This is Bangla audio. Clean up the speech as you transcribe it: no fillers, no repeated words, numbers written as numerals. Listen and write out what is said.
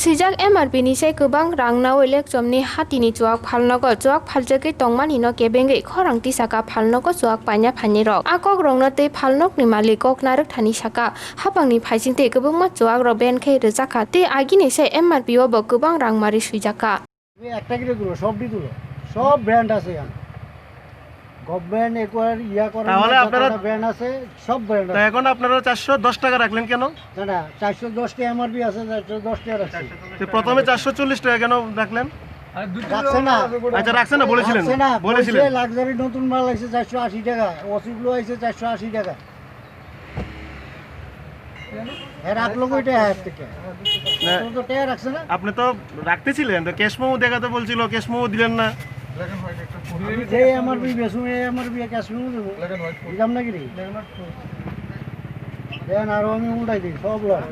Sijak MRP ni sai kubang rang na welek jomni hati ni chuak phalnogo chuak phaljake tongmani no Kwbangkhe khorang tisaka phalnogo chuak Painairok akok rongno tei phalnok ni malikok naruk thani saka hapangni phaisingte kubangma chuak ro ben khe rejaka tei agini sai MRP o bo kubang rang mari suijaka একটা করে দিল সব দিল সব ব্র্যান্ড আছে এখানে গভর্নমেন্ট একবার ইয়া করে তাহলে আপনারা ব্র্যান্ড আছে সব ব্র্যান্ড তো এখন আপনারা 410 টাকা রাখলেন কেন? না 410 টাকা এমআরপি আছে 410 টাকা রাখছি তো প্রথমে 440 টাকা কেন রাখলেন? রাখছে না আচ্ছা রাখছেন না বলেছিলেন লাক্সারি নতুন মাল আছে 480 টাকা ওসিগুলো আছে 480 টাকা এর রাখলো কয়টা হাত থেকে তো টাকা রাখছে না আপনি তো রাখতেছিলেন তো ক্যাশ মেমো দেখাতে বলছিল ক্যাশ মেমো দিলেন না যে এমআরপি বেসুম এমআরপি ক্যাশ মেমো দেবো দিলাম নাকি রে দেন আর আমি উল্টাই দিই সব লয়